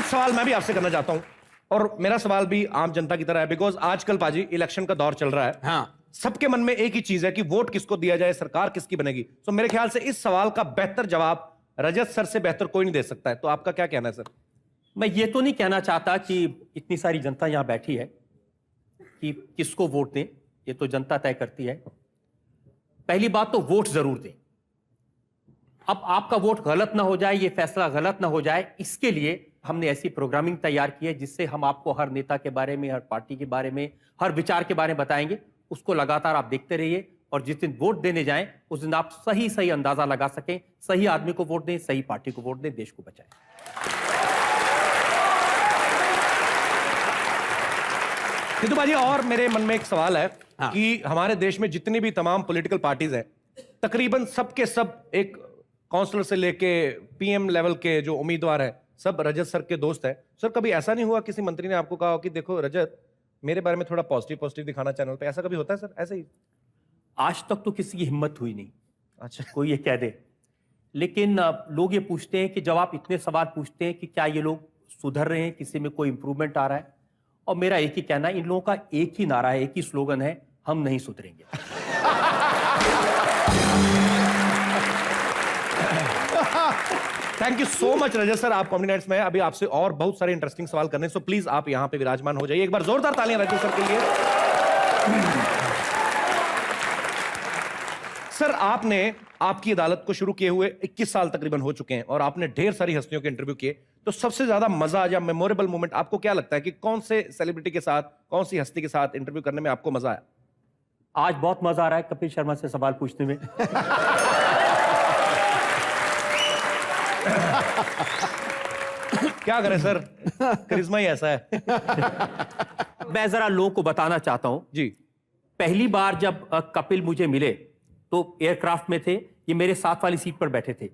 सवाल मैं भी आपसे करना चाहता हूं, और मेरा सवाल भी आम जनता की तरह है, बिकॉज आजकल पाजी इलेक्शन का दौर चल रहा है। हाँ, सबके मन में एक ही चीज है कि वोट किसको दिया जाए, सरकार किसकी बनेगी। तो मेरे ख्याल से इस सवाल का बेहतर जवाब रजत सर से बेहतर कोई नहीं दे सकता है। तो आपका क्या कहना है सर? मैं ये तो नहीं कहना चाहता कि इतनी सारी जनता यहां बैठी है कि किसको वोट दें, ये तो जनता तय करती है। पहली बात तो वोट जरूर दें। अब आपका वोट गलत ना हो जाए, ये फैसला गलत ना हो जाए, इसके लिए हमने ऐसी प्रोग्रामिंग तैयार की है जिससे हम आपको हर नेता के बारे में, हर पार्टी के बारे में, हर विचार के बारे में बताएंगे। उसको लगातार आप देखते रहिए और जिस दिन वोट देने जाएं उस दिन आप सही सही अंदाजा लगा सकें, सही आदमी को वोट दें, सही पार्टी को वोट दें, देश को बचाएं। सिद्धू भाजी, और मेरे मन में एक सवाल है कि हमारे देश में जितनी भी तमाम पॉलिटिकल पार्टीज हैं, तकरीबन सबके सब एक काउंसलर से लेके पीएम लेवल के जो उम्मीदवार हैं, सब रजत सर के दोस्त हैं। सर, कभी ऐसा नहीं हुआ किसी मंत्री ने आपको कहा हो कि देखो रजत, मेरे बारे में थोड़ा पॉजिटिव दिखाना चैनल पे? ऐसा कभी होता है सर? ऐसे ही आज तक तो किसी की हिम्मत हुई नहीं। अच्छा, कोई ये कह दे। लेकिन लोग ये पूछते हैं कि जब आप इतने सवाल पूछते हैं कि क्या ये लोग सुधर रहे हैं, किसी में कोई इंप्रूवमेंट आ रहा है, और मेरा एक ही कहना है, इन लोगों का एक ही नारा है, एक ही स्लोगन है, हम नहीं सुधरेंगे। Thank you so much Rajat sir, आप कॉमेडी नाइट्स में हैं। अभी आपसे और बहुत सारे इंटरेस्टिंग सवाल करने, सो प्लीज आप यहां पे विराजमान हो जाइए। एक बार जोरदार तालियां रजत सर के लिए। सर, आपने आपकी अदालत को शुरू किए हुए 21 साल तकरीबन हो चुके हैं और आपने ढेर सारी हस्तियों के इंटरव्यू किए। तो सबसे ज्यादा मजा या मेमोरेबल मोमेंट आपको क्या लगता है कि कौन से सेलिब्रिटी के साथ, कौन सी हस्ती के साथ इंटरव्यू करने में आपको मजा आया? आज बहुत मजा आ रहा है कपिल शर्मा से सवाल पूछने में। क्या करें सर, करिश्मा ही ऐसा है। मैं जरा लोगों को बताना चाहता हूं जी। पहली बार जब कपिल मुझे मिले तो एयरक्राफ्ट में थे, ये मेरे साथ वाली सीट पर बैठे थे।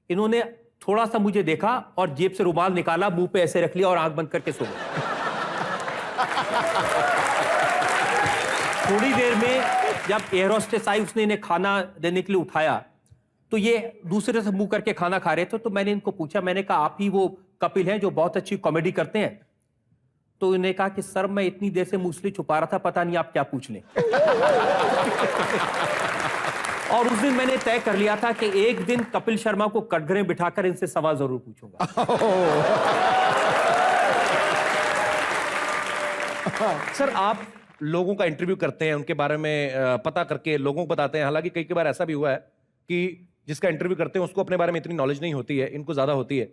इन्होंने थोड़ा सा मुझे देखा और जेब से रुमाल निकाला, मुंह पे ऐसे रख लिया और आंख बंद करके सो गए। थोड़ी देर में जब एयर होस्टेस आई, उसने इन्हें खाना देने के लिए उठाया तो ये दूसरे से मुंह करके खाना खा रहे थे। तो मैंने इनको पूछा, मैंने कहा आप ही वो कपिल हैं जो बहुत अच्छी कॉमेडी करते हैं? तो इन्होंने कहा कि सर मैं इतनी देर से मूसली छुपा रहा था, पता नहीं आप क्या पूछ लें। और उस दिन मैंने तय कर लिया था कि एक दिन कपिल शर्मा को कटघरे में बिठाकर इनसे सवाल जरूर पूछूंगा। सर, आप लोगों का इंटरव्यू करते हैं, उनके बारे में पता करके लोगों को बताते हैं। हालांकि कई बार ऐसा भी हुआ है कि जिसका इंटरव्यू करते हैं उसको अपने बारे में इतनी नॉलेज नहीं होती है, इनको ज्यादा होती है।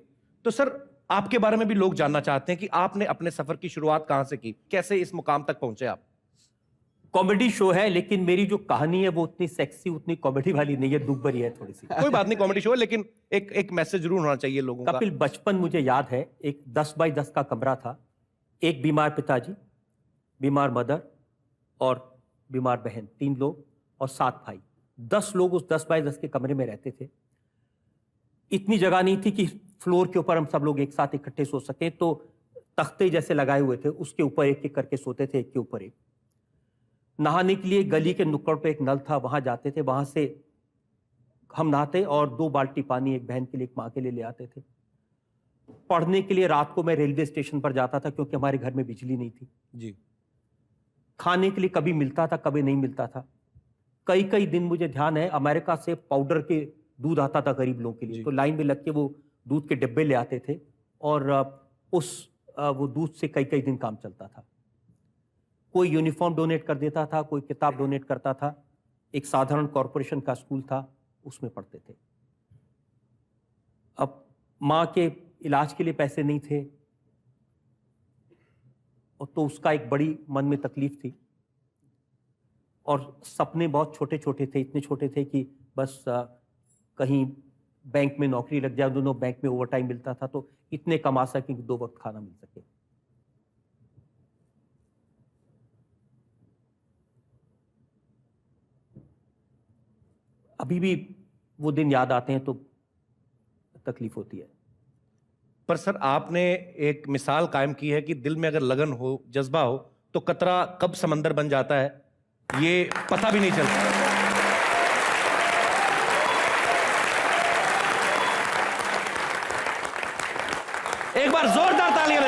तो सर, आपके बारे में भी लोग जानना चाहते हैं कि आपने अपने सफर की शुरुआत कहां से की, कैसे इस मुकाम तक पहुंचे आप? कॉमेडी शो है, लेकिन मेरी जो कहानी है वो उतनी सेक्सी, उतनी कॉमेडी वाली नहीं है, दुख भरी है थोड़ी सी। कोई बात नहीं, कॉमेडी शो है, लेकिन एक मैसेज जरूर होना चाहिए लोगों का। कपिल, बचपन मुझे याद है, एक 10 बाई 10 का कमरा था, एक बीमार पिताजी, बीमार मदर और बीमार बहन, 3 लोग और 7 भाई। 10 लोग उस 10 बाई 10 के कमरे में रहते थे। इतनी जगह नहीं थी कि फ्लोर के ऊपर हम सब लोग एक साथ इकट्ठे सो सकें, तो तख्ते जैसे लगाए हुए थे, उसके ऊपर एक एक करके सोते थे, एक के ऊपर एक। नहाने के लिए गली के नुक्कड़ पे एक नल था, वहां जाते थे, वहां से हम नहाते और 2 बाल्टी पानी एक बहन के लिए, एक माँ के लिए ले आते थे। पढ़ने के लिए रात को मैं रेलवे स्टेशन पर जाता था क्योंकि हमारे घर में बिजली नहीं थी जी। खाने के लिए कभी मिलता था, कभी नहीं मिलता था। कई कई दिन मुझे ध्यान है, अमेरिका से पाउडर के दूध आता था गरीब लोगों के लिए, तो लाइन में लग के वो दूध के डिब्बे ले आते थे और वो दूध से कई कई दिन काम चलता था। कोई यूनिफॉर्म डोनेट कर देता था, कोई किताब डोनेट करता था। एक साधारण कॉरपोरेशन का स्कूल था, उसमें पढ़ते थे। अब माँ के इलाज के लिए पैसे नहीं थे और तो उसका एक बड़ी मन में तकलीफ थी और सपने बहुत छोटे छोटे थे, इतने छोटे थे कि बस कहीं बैंक में नौकरी लग जाए, दोनों बैंक में ओवर टाइम मिलता था तो इतने कमा सकें कि 2 वक्त खाना मिल सके। अभी भी वो दिन याद आते हैं तो तकलीफ होती है। पर सर, आपने एक मिसाल कायम की है कि दिल में अगर लगन हो, जज्बा हो, तो कतरा कब समंदर बन जाता है ये पता भी नहीं चलता। एक बार जोरदार तालियां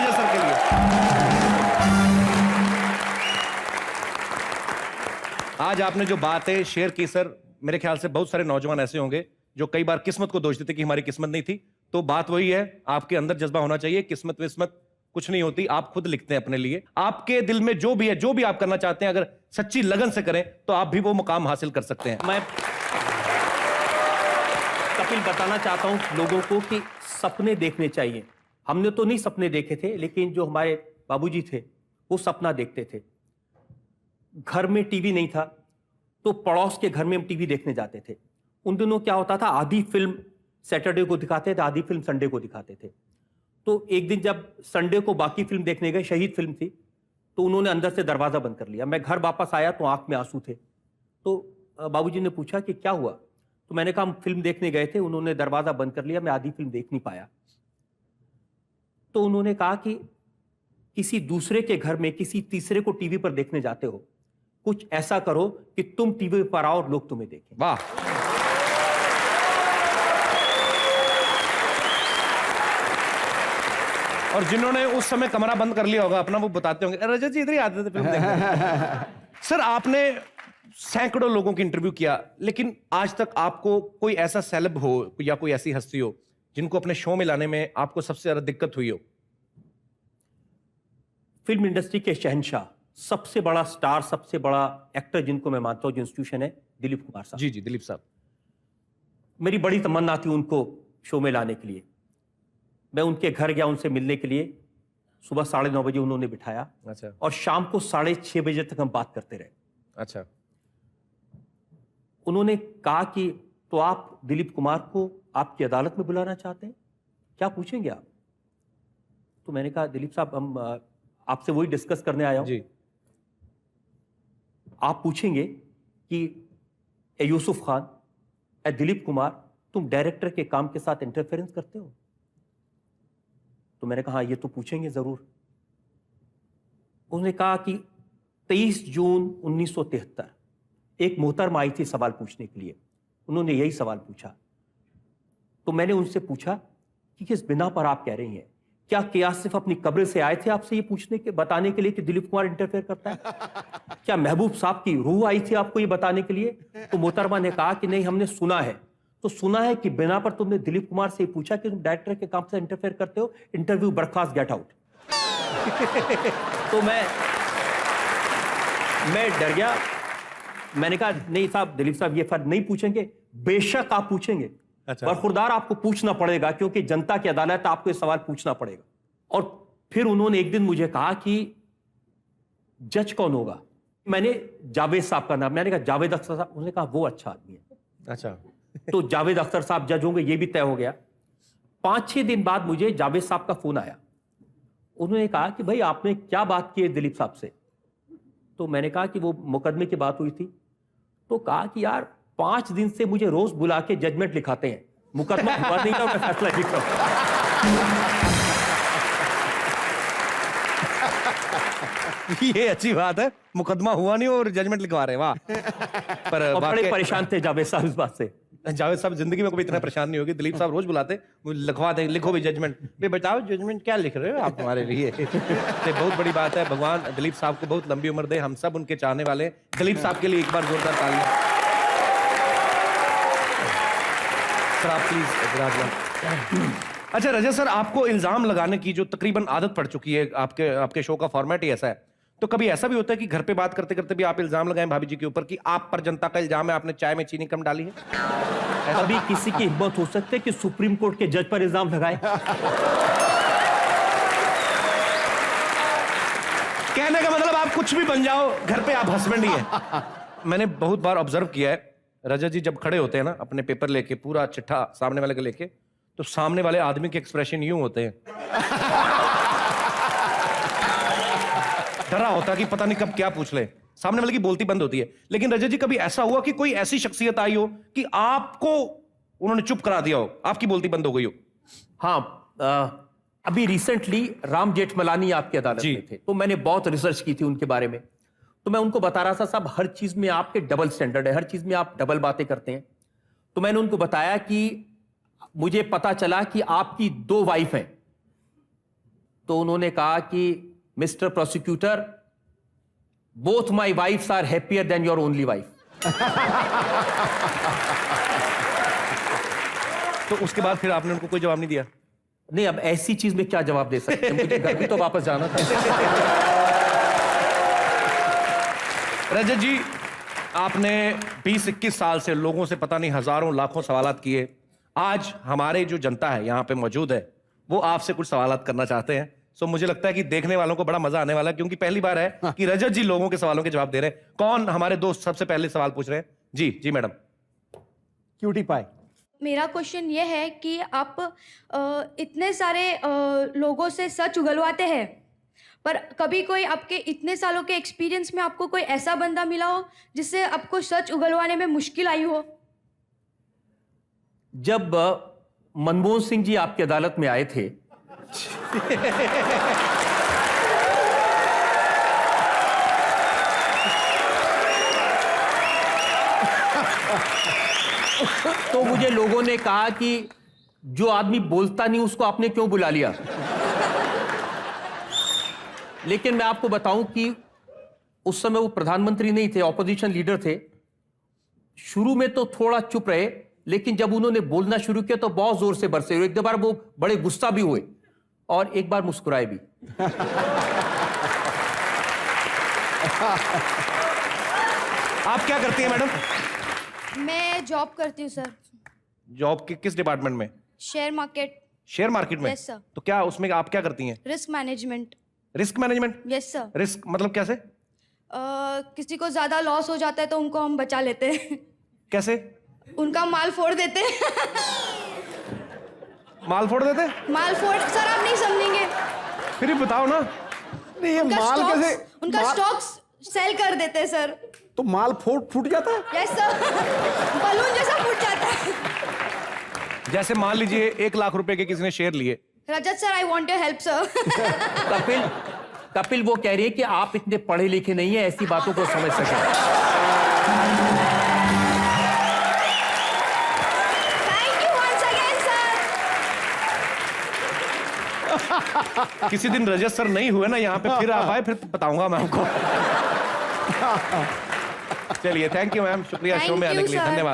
आज आपने जो बातें शेयर की सर, मेरे ख्याल से बहुत सारे नौजवान ऐसे होंगे जो कई बार किस्मत को दोष देते कि हमारी किस्मत नहीं थी। तो बात वही है, आपके अंदर जज्बा होना चाहिए, किस्मत विस्मत कुछ नहीं होती, आप खुद लिखते हैं अपने लिए। आपके दिल में जो भी है, जो भी आप करना चाहते हैं, अगर सच्ची लगन से करें तो आप भी वो मुकाम हासिल कर सकते हैं। मैं कपिल बताना चाहता हूं लोगों को कि सपने देखने चाहिए। हमने तो नहीं सपने देखे थे, लेकिन जो हमारे बाबूजी थे वो सपना देखते थे। घर में टीवी नहीं था तो पड़ोस के घर में हम टीवी देखने जाते थे। उन दिनों क्या होता था, आधी फिल्म सैटरडे को दिखाते थे, आधी फिल्म संडे को दिखाते थे। तो एक दिन जब संडे को बाकी फिल्म देखने गए, शहीद फिल्म थी, तो उन्होंने अंदर से दरवाजा बंद कर लिया। मैं घर वापस आया तो आंख में आंसू थे। तो बाबूजी ने पूछा कि क्या हुआ, तो मैंने कहा हम फिल्म देखने गए थे, उन्होंने दरवाजा बंद कर लिया, मैं आधी फिल्म देख नहीं पाया। तो उन्होंने कहा कि किसी दूसरे के घर में किसी तीसरे को टीवी पर देखने जाते हो, कुछ ऐसा करो कि तुम टीवी पर आओ और लोग तुम्हें देखें। वाह। और जिन्होंने उस समय कमरा बंद कर लिया होगा अपना, वो बताते होंगे रजत जी इधर ही आते थे फिल्म देखने। सर आपने सैकड़ों लोगों की इंटरव्यू किया, लेकिन आज तक आपको कोई ऐसा सेलेब हो या कोई ऐसी हस्ती हो जिनको अपने शो में लाने में आपको सबसे ज्यादा दिक्कत हुई हो? फिल्म इंडस्ट्री के शहंशाह, सबसे बड़ा स्टार, सबसे बड़ा एक्टर जिनको मैं मानता हूं, जो इंस्टीट्यूशन है, दिलीप कुमार साहब। जी जी, दिलीप साहब। मेरी बड़ी तमन्ना थी उनको शो में लाने के लिए। मैं उनके घर गया उनसे मिलने के लिए। सुबह 9:30 बजे उन्होंने बिठाया। अच्छा। और शाम को 6:30 बजे तक हम बात करते रहे। अच्छा। उन्होंने कहा कि तो आप दिलीप कुमार को आपकी अदालत में बुलाना चाहते हैं, क्या पूछेंगे आप? तो मैंने कहा दिलीप साहब, हम आपसे वही डिस्कस करने आया हूं। जी। आप पूछेंगे कि ए यूसुफ खान, ए दिलीप कुमार, तुम डायरेक्टर के काम के साथ इंटरफेरेंस करते हो? तो मैंने कहा ये तो पूछेंगे जरूर। उन्होंने कहा कि 23 जून 1973 एक मोहतरमा आई थी सवाल पूछने के लिए, उन्होंने यही सवाल पूछा। तो मैंने उनसे पूछा कि किस बिना पर आप कह रही हैं, क्या सिर्फ अपनी कब्र से आए थे आपसे ये पूछने के, बताने के लिए कि दिलीप कुमार इंटरफेयर करता है? क्या महबूब साहब की रूह आई थी आपको ये बताने के लिए? तो मोहतरमा ने कहा कि नहीं, हमने सुना है। तो सुना है कि बिना पर तुमने दिलीप कुमार से पूछा कि तुम डायरेक्टर के काम से इंटरफेयर करते हो, इंटरव्यू बर्खास्त, गेट आउट। तो मैं डर गया। मैंने कहा नहीं साहब, दिलीप साहब ये फर्ज नहीं पूछेंगे। बेशक आप पूछेंगे। अच्छा। बरखुरदार आपको पूछना पड़ेगा, क्योंकि जनता की अदालत है, आपको ये सवाल पूछना पड़ेगा। और फिर उन्होंने एक दिन मुझे कहा कि जज कौन होगा? मैंने जावेद साहब का नाम, मैंने कहा जावेद अख्तर साहब। उन्होंने कहा वो अच्छा आदमी है। अच्छा। तो जावेद अख्तर साहब जज होंगे, ये भी तय हो गया। 5-6 दिन बाद मुझे जावेद साहब का फोन आया। उन्होंने कहा कि भाई आपने क्या बात की है दिलीप साहब से? तो मैंने कहा कि वो मुकदमे की बात हुई थी। तो कहा कि यार 5 दिन से मुझे रोज बुला के जजमेंट लिखाते हैं, मुकदमा हुआ नहीं था, मैं फैसला लिख रहा हूं। ये अच्छी बात है, मुकदमा हुआ नहीं और जजमेंट लिखवा रहे हैं, वाह। पर और बड़े परेशान थे जावेद साहब इस बात से। जावेद साहब जिंदगी में कभी इतना परेशान नहीं होगी। दिलीप साहब रोज बुलाते, लिखवा दे, लिखो भी जजमेंट। भाई बताओ जजमेंट क्या लिख रहे हो आप हमारे लिए? ये बहुत बड़ी बात है। भगवान दिलीप साहब को बहुत लंबी उम्र दे, हम सब उनके चाहने वाले हैं। दिलीप साहब के लिए एक बार जोरदार तालियां। सर आप प्लीज। अच्छा रजत सर, आपको इल्जाम लगाने की जो तकरीबन आदत पड़ चुकी है, आपके शो का फॉर्मेट ही ऐसा है, तो कभी ऐसा भी होता है कि घर पे बात करते करते भी आप इल्जाम लगाएं भाभी जी के ऊपर कि आप पर जनता का इल्जाम है आपने चाय में चीनी कम डाली है? अभी किसी की हिम्मत हो सकती है कि सुप्रीम कोर्ट के जज पर इल्जाम लगाए? कहने का मतलब आप कुछ भी बन जाओ, घर पे आप हस्बैंड ही हैं। मैंने बहुत बार ऑब्जर्व किया है, रजत जी जब खड़े होते हैं ना अपने पेपर लेके, पूरा चिट्ठा सामने वाले को लेके, तो सामने वाले आदमी के एक्सप्रेशन यूं होते हैं, डरा होता कि पता नहीं कब क्या पूछ ले, सामने वाले की बोलती बंद होती है। लेकिन रजत जी कभी ऐसा हुआ कि कोई ऐसी शख्सियत आई हो कि आपको उन्होंने चुप करा दिया हो, आपकी बोलती बंद हो गई हो? हाँ, अभी रिसेंटली राम जेठमलानी आपकी अदालत में थे, तो मैंने बहुत रिसर्च की थी उनके बारे में। तो मैं उनको बता रहा था साहब हर चीज में आपके डबल स्टैंडर्ड है, हर चीज में आप डबल बातें करते हैं। तो मैंने उनको बताया कि मुझे पता चला कि आपकी 2 वाइफ हैं। तो उन्होंने कहा कि mister prosecutor, both my wives are happier than your only wife. तो उसके बाद फिर आपने उनको कोई जवाब नहीं दिया? नहीं, अब ऐसी चीज में क्या जवाब दे सकते हैं, मुझे घर भी तो वापस जाना था। रजत जी, आपने 20-21 साल से लोगों से पता नहीं हजारों लाखों सवालात किए। आज हमारे जो जनता है यहाँ पे मौजूद है, वो आपसे कुछ सवालात करना चाहते हैं। सो मुझे लगता है कि देखने वालों को बड़ा मजा आने वाला है, क्योंकि पहली बार है कि रजत जी लोगों के सवालों के जवाब दे रहे हैं। कौन हमारे दोस्त सबसे पहले सवाल पूछ रहे हैं? जी जी मैडम। Cutie pie. मेरा क्वेश्चन ये है कि आप इतने सारे लोगों से सच उगलवाते हैं, पर कभी कोई आपके इतने सालों के एक्सपीरियंस में आपको कोई ऐसा बंदा मिला हो जिससे आपको सच उगलवाने में मुश्किल आई हो? जब मनमोहन सिंह जी आपकी अदालत में आए थे, तो मुझे लोगों ने कहा कि जो आदमी बोलता नहीं उसको आपने क्यों बुला लिया। लेकिन मैं आपको बताऊं कि उस समय वो प्रधानमंत्री नहीं थे, ऑपोजिशन लीडर थे। शुरू में तो थोड़ा चुप रहे, लेकिन जब उन्होंने बोलना शुरू किया तो बहुत जोर से बरसे। एक दो बार वो बड़े गुस्सा भी हुए और एक बार मुस्कुराए भी। आप क्या करती हैं मैडम? मैं जॉब करती हूँ सर, जॉब के किस डिपार्टमेंट में? Share market. शेयर मार्केट में? Yes sir. तो क्या उसमें आप क्या करती हैं? Risk management. Risk management? Yes sir. Risk मतलब कैसे? किसी को ज़्यादा लॉस हो जाता है तो उनको हम बचा लेते हैं। कैसे? उनका माल फोड़ देते हैं। माल फोड़ देते? माल फोड़ सर, आप नहीं समझेंगे। फिर भी बताओ ना। नहीं, ये माल कैसे? उनका माल- स्टॉक्स सेल कर देते हैं सर। तो माल फूट जाता है? Yes sir. बलून जैसा फूट जाता है। जैसे मान लीजिए 1 लाख रुपए के किसी ने शेयर लिए। Rajat sir, I want your help sir. Kapil वो कह रही है कि आप इतने पढ़े लिखे नहीं है, ऐसी बातों को समझ सके। Thank you once again sir. किसी दिन रजत सर नहीं हुए ना यहाँ पे, फिर आप आए, फिर बताऊंगा मैं आपको। चलिए, थैंक यू मैम, शुक्रिया Thank शो में आने you, के लिए, sir. धन्यवाद।